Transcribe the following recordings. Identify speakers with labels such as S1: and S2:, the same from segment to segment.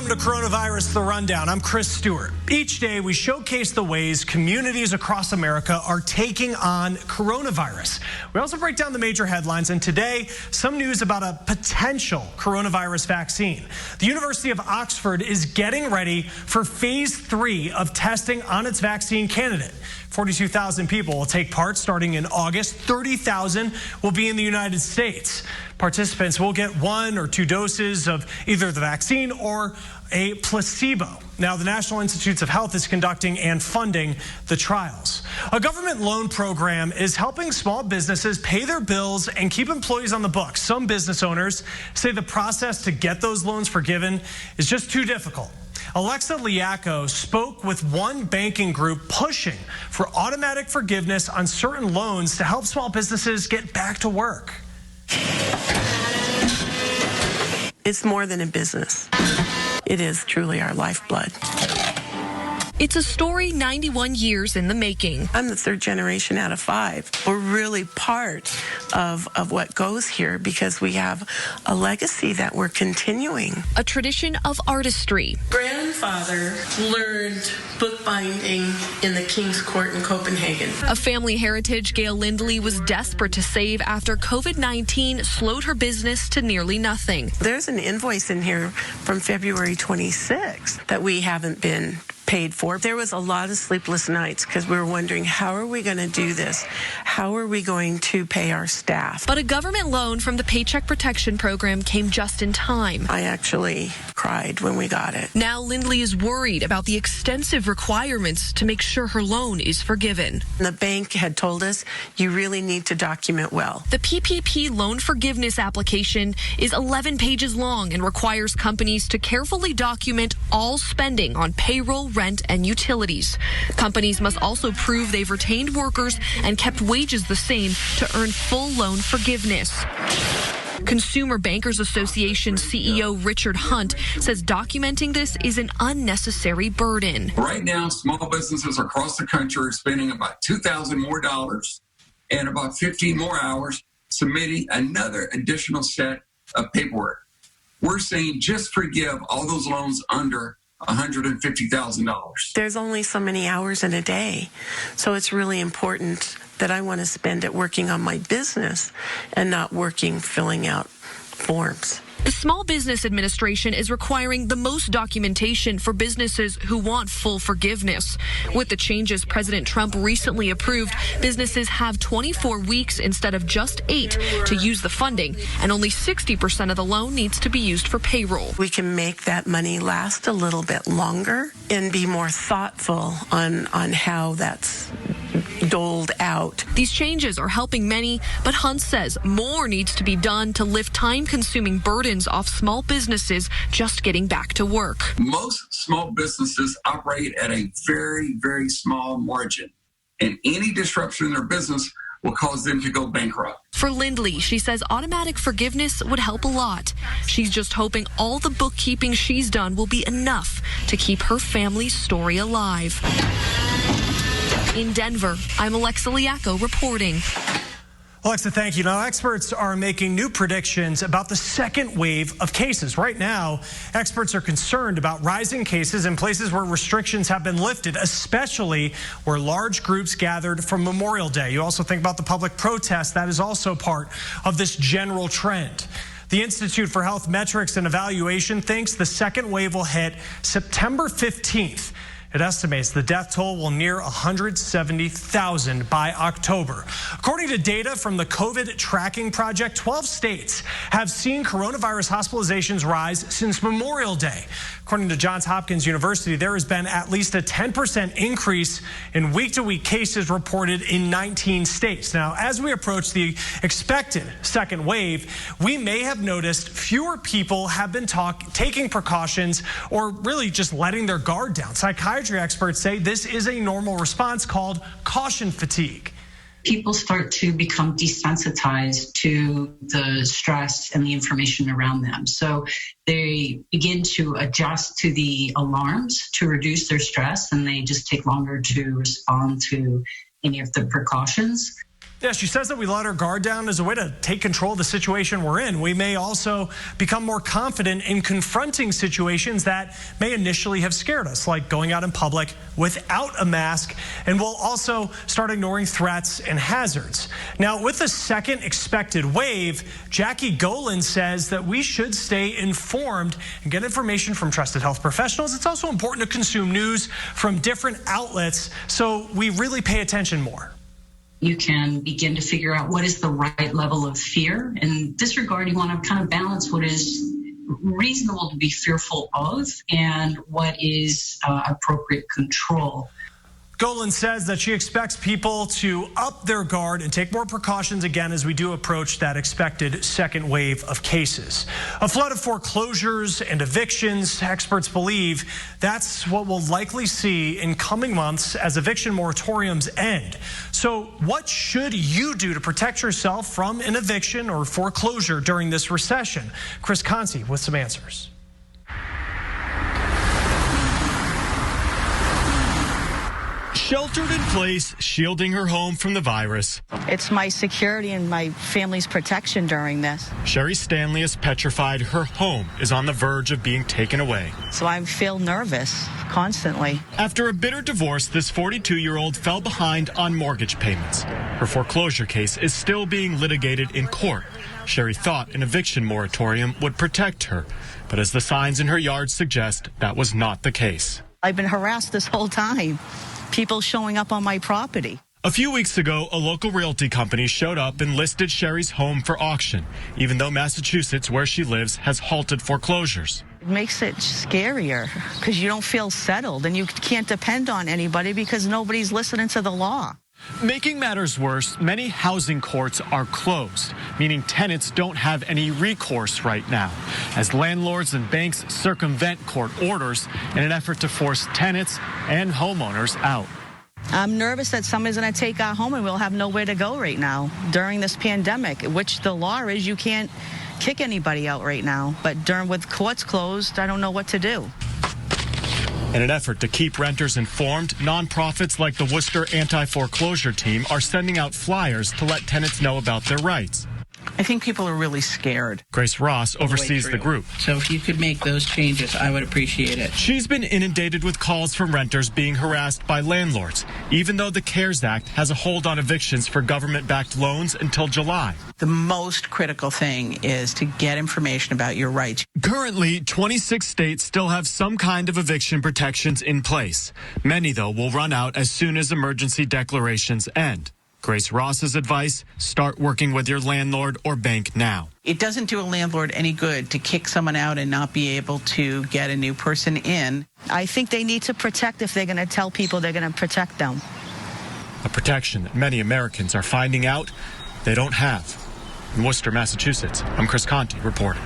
S1: Welcome to Coronavirus The Rundown. I'm Chris Stewart. Each day we showcase the ways communities across America are taking on coronavirus. We also break down the major headlines, and today some news about a potential coronavirus vaccine. The University of Oxford is getting ready for phase 3 of testing on its vaccine candidate. 42,000 people will take part starting in August. 30,000 will be in the United States. Participants will get 1 or 2 doses of either the vaccine or a placebo. Now, the National Institutes of Health is conducting and funding the trials. A government loan program is helping small businesses pay their bills and keep employees on the books. Some business owners say the process to get those loans forgiven is just too difficult. Alexa Liaco spoke with one banking group pushing for automatic forgiveness on certain loans to help small businesses get back to work.
S2: It's more than a business. It is truly our lifeblood.
S3: It's a story 91 years in the making.
S2: I'm the 3rd generation out of 5. We're really part of what goes here because we have a legacy that we're continuing.
S3: A tradition of artistry.
S2: Grandfather learned bookbinding in the King's Court in Copenhagen.
S3: A family heritage Gail Lindley was desperate to save after COVID-19 slowed her business to nearly nothing.
S2: There's an invoice in here from February 26th that we haven't been paid for. There was a lot of sleepless nights because we were wondering, how are we going to do this? How are we going to pay our staff?
S3: But a government loan from the Paycheck Protection Program came just in time.
S2: I actually cried when we got it.
S3: Now Lindley is worried about the extensive requirements to make sure her loan is forgiven.
S2: The bank had told us, you really need to document well.
S3: The PPP loan forgiveness application is 11 pages long and requires companies to carefully document all spending on payroll, rent, and utilities. Companies must also prove they've retained workers and kept wages the same to earn full loan forgiveness. Consumer Bankers Association CEO Richard Hunt says documenting this is an unnecessary burden.
S4: Right now, small businesses across the country are spending about $2,000 more and about 15 more hours submitting another additional set of paperwork. We're saying just forgive all those loans under $150,000.
S2: There's only so many hours in a day, so it's really important that I want to spend it working on my business and not working filling out forms.
S3: The Small Business Administration is requiring the most documentation for businesses who want full forgiveness. With the changes President Trump recently approved, businesses have 24 weeks instead of just 8 to use the funding, and only 60% of the loan needs to be used for payroll.
S2: We can make that money last a little bit longer and be more thoughtful on how that's doled out.
S3: These changes are helping many, but Hunt says more needs to be done to lift time-consuming burdens off small businesses just getting back to work.
S4: Most small businesses operate at a very, very small margin, and any disruption in their business will cause them to go bankrupt.
S3: For Lindley, she says automatic forgiveness would help a lot. She's just hoping all the bookkeeping she's done will be enough to keep her family's story alive. In Denver, I'm Alexa Liaco reporting.
S1: Alexa, thank you. Now, experts are making new predictions about the second wave of cases. Right now, experts are concerned about rising cases in places where restrictions have been lifted, especially where large groups gathered for Memorial Day. You also think about the public protest. That is also part of this general trend. The Institute for Health Metrics and Evaluation thinks the second wave will hit September 15th. It estimates the death toll will near 170,000 by October. According to data from the COVID Tracking Project, 12 states have seen coronavirus hospitalizations rise since Memorial Day. According to Johns Hopkins University, there has been at least a 10% increase in week-to-week cases reported in 19 states. Now, as we approach the expected second wave, we may have noticed fewer people have been taking precautions or really just letting their guard down. Psychiatry experts say this is a normal response called caution fatigue.
S5: People start to become desensitized to the stress and the information around them. So they begin to adjust to the alarms to reduce their stress, and they just take longer to respond to any of the precautions.
S1: Yeah, she says that we let our guard down as a way to take control of the situation we're in. We may also become more confident in confronting situations that may initially have scared us, like going out in public without a mask, and we'll also start ignoring threats and hazards. Now, with the second expected wave, Jackie Golan says that we should stay informed and get information from trusted health professionals. It's also important to consume news from different outlets so we really pay attention more.
S5: You can begin to figure out what is the right level of fear. In this regard, you want to kind of balance what is reasonable to be fearful of and what is appropriate control.
S1: Golan says that she expects people to up their guard and take more precautions again as we do approach that expected second wave of cases. A flood of foreclosures and evictions, experts believe that's what we'll likely see in coming months as eviction moratoriums end. So what should you do to protect yourself from an eviction or foreclosure during this recession? Chris Conti with some answers.
S6: Sheltered in place, shielding her home from the virus.
S7: It's my security and my family's protection during this.
S6: Sherry Stanley is petrified her home is on the verge of being taken away.
S7: So I feel nervous constantly.
S6: After a bitter divorce, this 42-year-old fell behind on mortgage payments. Her foreclosure case is still being litigated in court. Sherry thought an eviction moratorium would protect her, but as the signs in her yard suggest, that was not the case.
S7: I've been harassed this whole time. People showing up on my property.
S6: A few weeks ago, a local realty company showed up and listed Sherry's home for auction, even though Massachusetts, where she lives, has halted foreclosures.
S7: It makes it scarier because you don't feel settled and you can't depend on anybody because nobody's listening to the law.
S6: Making matters worse, many housing courts are closed, meaning tenants don't have any recourse right now, as landlords and banks circumvent court orders in an effort to force tenants and homeowners out.
S7: I'm nervous that somebody's going to take our home and we'll have nowhere to go right now during this pandemic, which the law is you can't kick anybody out right now. But with courts closed, I don't know what to do.
S6: In an effort to keep renters informed, nonprofits like the Worcester Anti-Foreclosure Team are sending out flyers to let tenants know about their rights.
S8: I think people are really scared.
S6: Grace Ross oversees the group.
S8: So if you could make those changes, I would appreciate it.
S6: She's been inundated with calls from renters being harassed by landlords, even though the CARES Act has a hold on evictions for government-backed loans until July.
S8: The most critical thing is to get information about your rights.
S6: Currently, 26 states still have some kind of eviction protections in place. Many, though, will run out as soon as emergency declarations end. Grace Ross's advice, start working with your landlord or bank now.
S8: It doesn't do a landlord any good to kick someone out and not be able to get a new person in.
S7: I think they need to protect if they're going to tell people they're going to protect them.
S6: A protection that many Americans are finding out they don't have. In Worcester, Massachusetts, I'm Chris Conti reporting.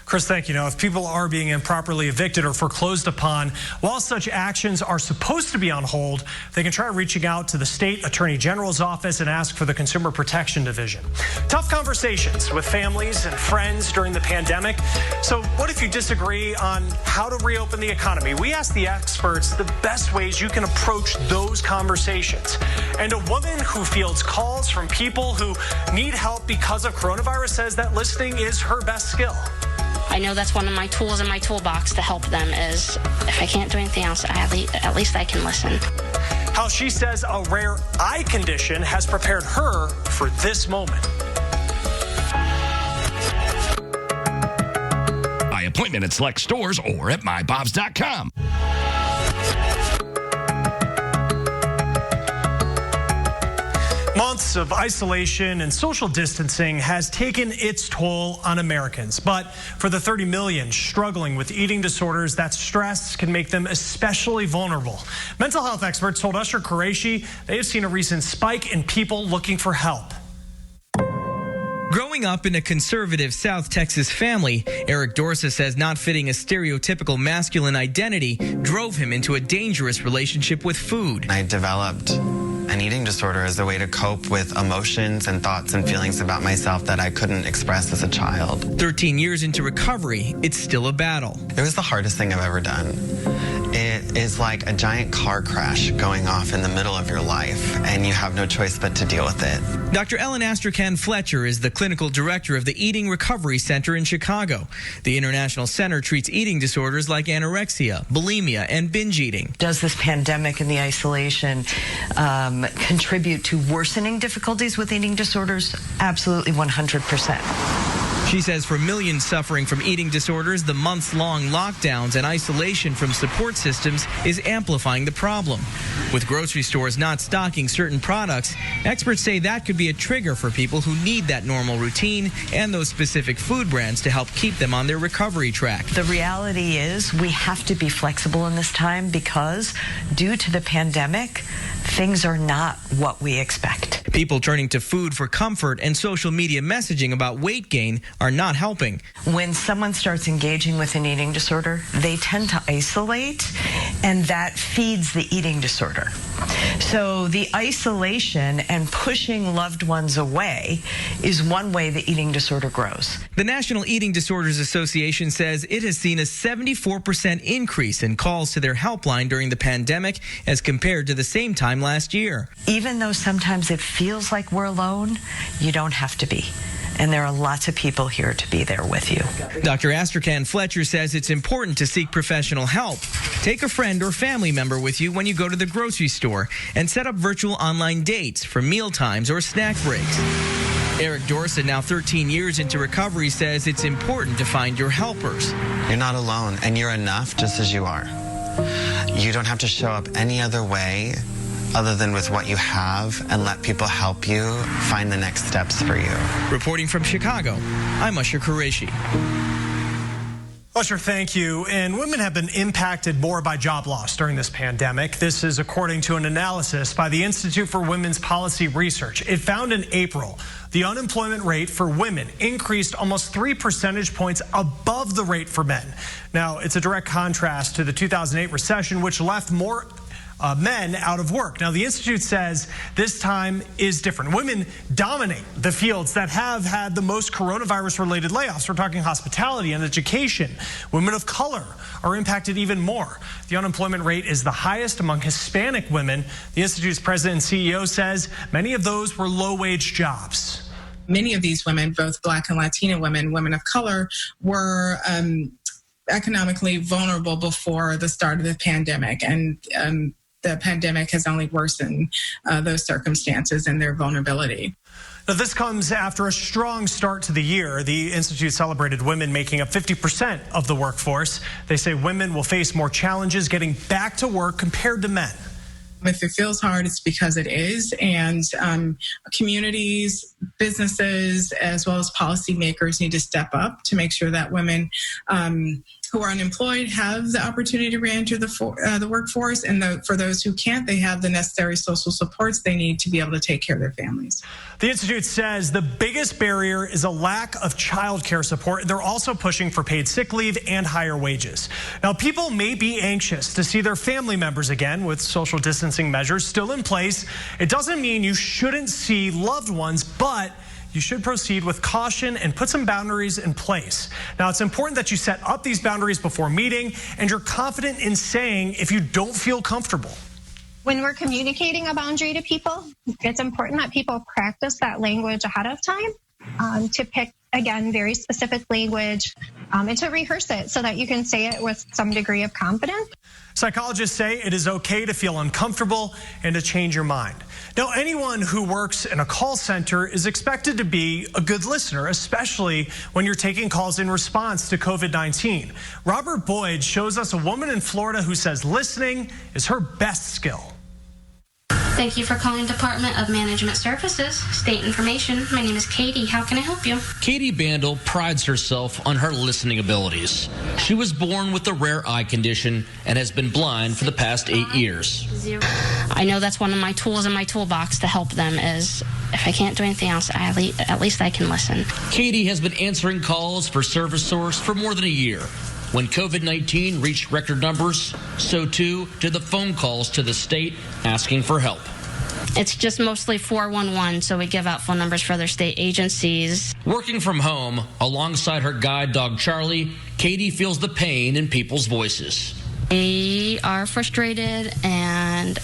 S1: Chris, thank you. Now, if people are being improperly evicted or foreclosed upon, while such actions are supposed to be on hold, they can try reaching out to the state attorney general's office and ask for the Consumer Protection Division. Tough conversations with families and friends during the pandemic. So what if you disagree on how to reopen the economy? We asked the experts the best ways you can approach those conversations. And a woman who fields calls from people who need help because of coronavirus says that listening is her best skill.
S9: I know that's one of my tools in my toolbox to help them is if I can't do anything else, at least I can listen.
S1: How she says a rare eye condition has prepared her for this moment.
S10: By appointment at select stores or at mybobs.com.
S1: Months of isolation and social distancing has taken its toll on Americans. But for the 30 million struggling with eating disorders, that stress can make them especially vulnerable. Mental health experts told Usher Qureshi they have seen a recent spike in people looking for help.
S11: Growing up in a conservative South Texas family, Eric Dorsa says not fitting a stereotypical masculine identity drove him into a dangerous relationship with food.
S12: I developed an eating disorder as a way to cope with emotions and thoughts and feelings about myself that I couldn't express as a child.
S11: 13 years into recovery, it's still a battle.
S12: It was the hardest thing I've ever done. It is like a giant car crash going off in the middle of your life, and you have no choice but to deal with it.
S11: Dr. Ellen Astrachan Fletcher is the clinical director of the Eating Recovery Center in Chicago. The International Center treats eating disorders like anorexia, bulimia, and binge eating.
S13: Does this pandemic and the isolation contribute to worsening difficulties with eating disorders? Absolutely, 100%.
S11: She says for millions suffering from eating disorders, the months-long lockdowns and isolation from support systems is amplifying the problem. With grocery stores not stocking certain products, experts say that could be a trigger for people who need that normal routine and those specific food brands to help keep them on their recovery track.
S13: The reality is we have to be flexible in this time because due to the pandemic, things are not what we expect.
S11: People turning to food for comfort and social media messaging about weight gain are not helping.
S13: When someone starts engaging with an eating disorder, they tend to isolate, and that feeds the eating disorder. So the isolation and pushing loved ones away is one way the eating disorder grows.
S11: The National Eating Disorders Association says it has seen a 74% increase in calls to their helpline during the pandemic as compared to the same time last year.
S13: Even though sometimes it feels like we're alone, you don't have to be. And there are lots of people here to be there with you.
S11: Dr. Astrachan Fletcher says it's important to seek professional help. Take a friend or family member with you when you go to the grocery store and set up virtual online dates for meal times or snack breaks. Eric Dorset, now 13 years into recovery, says it's important to find your helpers.
S12: You're not alone, and you're enough just as you are. You don't have to show up any other way other than with what you have, and let people help you find the next steps for you.
S11: Reporting from Chicago, I'm Usher Qureshi.
S1: Usher, thank you. And women have been impacted more by job loss during this pandemic. This is according to an analysis by the Institute for Women's Policy Research. It found in April the unemployment rate for women increased almost 3 percentage points above the rate for men. Now, it's a direct contrast to the 2008 recession, which left more men out of work. Now, the Institute says this time is different. Women dominate the fields that have had the most coronavirus-related layoffs. We're talking hospitality and education. Women of color are impacted even more. The unemployment rate is the highest among Hispanic women. The Institute's president and CEO says many of those were low-wage jobs.
S14: Many of these women, both Black and Latina women, women of color, were economically vulnerable before the start of the pandemic. And the pandemic has only worsened those circumstances and their vulnerability.
S1: Now, this comes after a strong start to the year. The Institute celebrated women making up 50% of the workforce. They say women will face more challenges getting back to work compared to men.
S14: If it feels hard, it's because it is. And communities, businesses, as well as policymakers need to step up to make sure that women who are unemployed have the opportunity to re-enter the workforce. And for those who can't, they have the necessary social supports they need to be able to take care of their families.
S1: The Institute says the biggest barrier is a lack of child care support. They're also pushing for paid sick leave and higher wages. Now, people may be anxious to see their family members again with social distancing measures still in place. It doesn't mean you shouldn't see loved ones, but you should proceed with caution and put some boundaries in place. Now, it's important that you set up these boundaries before meeting, and you're confident in saying if you don't feel comfortable.
S15: When we're communicating a boundary to people, it's important that people practice that language ahead of time, to pick, again, very specific language, and to rehearse it so that you can say it with some degree of confidence.
S1: Psychologists say it is okay to feel uncomfortable and to change your mind. Now, anyone who works in a call center is expected to be a good listener, especially when you're taking calls in response to COVID-19. Robert Boyd shows us a woman in Florida who says listening is her best skill.
S9: Thank you for calling Department of Management Services. State information. My name is Katie. How can I help you?
S10: Katie Bandel prides herself on her listening abilities. She was born with a rare eye condition and has been blind for the past 8 years.
S9: I know that's one of my tools in my toolbox to help them is if I can't do anything else, at least I can listen.
S10: Katie has been answering calls for Service Source for more than a year. When COVID-19 reached record numbers, so too did the phone calls to the state asking for help.
S9: It's just mostly 411, so we give out phone numbers for other state agencies.
S10: Working from home, alongside her guide dog Charlie, Katie feels the pain in people's voices.
S9: They are frustrated and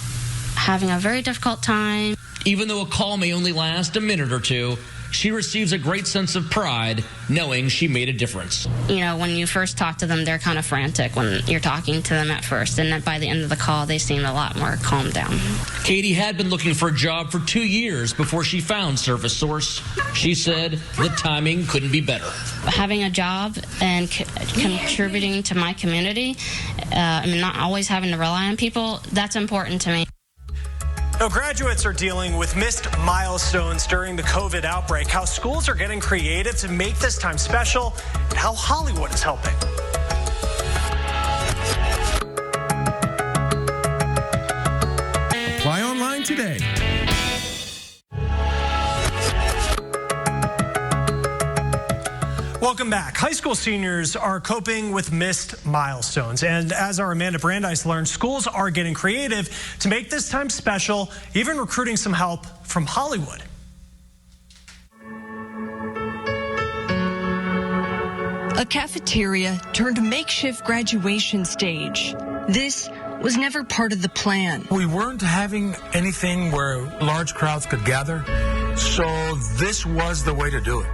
S9: having a very difficult time.
S10: Even though a call may only last a minute or two, she receives a great sense of pride knowing she made a difference.
S9: You know, when you first talk to them, they're kind of frantic when you're talking to them at first, and then by the end of the call, they seem a lot more calmed down.
S10: Katie had been looking for a job for 2 years before she found Service Source. She said the timing couldn't be better.
S9: Having a job and contributing to my community, not always having to rely on people, that's important to me.
S1: Now, graduates are dealing with missed milestones during the COVID outbreak, how schools are getting creative to make this time special, and how Hollywood is helping.
S16: Apply online today.
S1: Welcome back. High school seniors are coping with missed milestones. And as our Amanda Brandeis learned, schools are getting creative to make this time special, even recruiting some help from Hollywood.
S17: A cafeteria turned makeshift graduation stage. This was never part of the plan.
S18: We weren't having anything where large crowds could gather, so this was the way to do it.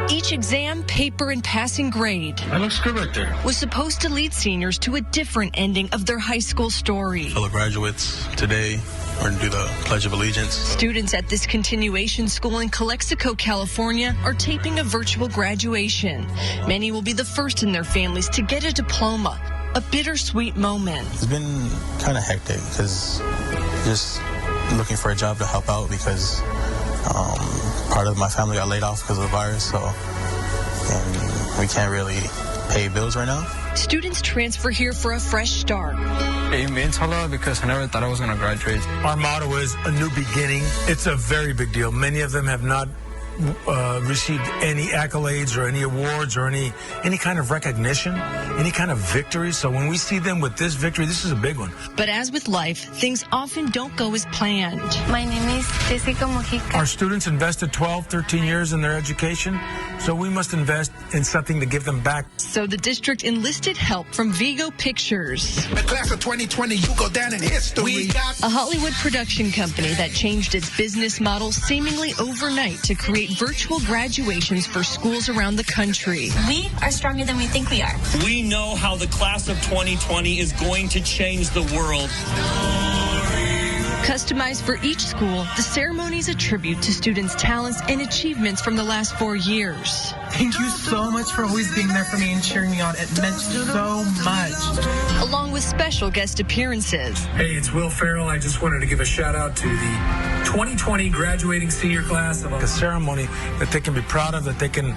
S17: Each exam, paper, and passing grade
S18: That looks good right there.
S17: was supposed to lead seniors to a different ending of their high school story.
S19: Fellow graduates, today we're going to do the Pledge of Allegiance.
S17: Students at this continuation school in Calexico, California are taping a virtual graduation. Many will be the first in their families to get a diploma, a bittersweet moment.
S19: It's been kind of hectic because just looking for a job to help out because part of my family got laid off because of the virus, and we can't really pay bills right now.
S17: Students transfer here for a fresh start.
S20: It means a lot because I never thought I was going to graduate.
S18: Our motto is a new beginning. It's a very big deal. Many of them have not received any accolades or any awards or any kind of recognition, any kind of victory. So when we see them with this victory, this is a big one.
S17: But as with life, things often don't go as planned.
S21: My name is Jessica Mojica.
S18: Our students invested 12, 13 years in their education, so we must invest in something to give them back.
S17: So the district enlisted help from Vigo Pictures,
S22: The class of 2020, you go down in history.
S17: a Hollywood production company that changed its business model seemingly overnight to create virtual graduations for schools around the country.
S21: We are stronger than we think we are.
S23: We know how the class of 2020 is going to change the world.
S17: Customized for each school, the ceremony is a tribute to students' talents and achievements from the last 4 years.
S24: Thank you so much for always being there for me and cheering me on. It meant so much.
S17: Along with special guest appearances.
S18: Hey, it's Will Farrell. I just wanted to give a shout out to the 2020 graduating senior class of a ceremony that they can be proud of, that they can,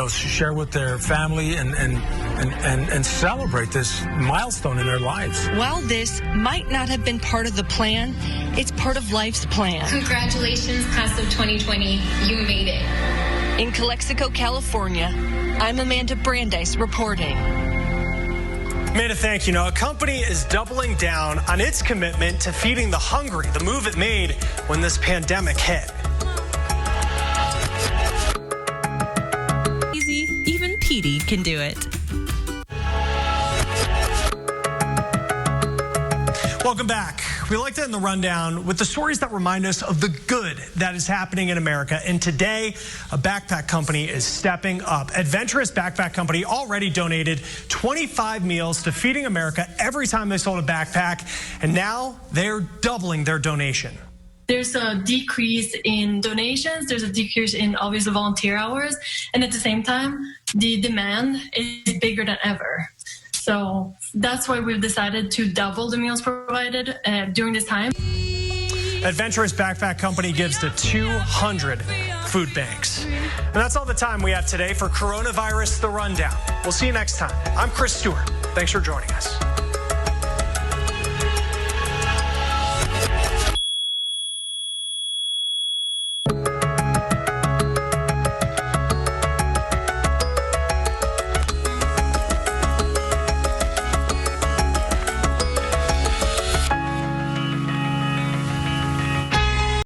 S18: share with their family and celebrate this milestone in their lives.
S17: While this might not have been part of the plan, it's part of life's plan.
S21: Congratulations, class of 2020. You made it.
S17: In Calexico, California, I'm Amanda Brandeis reporting.
S1: Amanda, thank you. Now, a company is doubling down on its commitment to feeding the hungry, the move it made when this pandemic hit.
S25: Easy, even Petey can do it.
S1: Welcome back. We like to end the rundown with the stories that remind us of the good that is happening in America. And today, a backpack company is stepping up. Adventurous Backpack Company already donated 25 meals to Feeding America every time they sold a backpack. And now they're doubling their donation.
S26: There's a decrease in donations. There's a decrease in obviously volunteer hours. And at the same time, the demand is bigger than ever. So that's why we've decided to double the meals provided during this time.
S1: Adventurous Backpack Company gives to 200 food banks. And that's all the time we have today for Coronavirus The Rundown. We'll see you next time. I'm Chris Stewart. Thanks for joining us.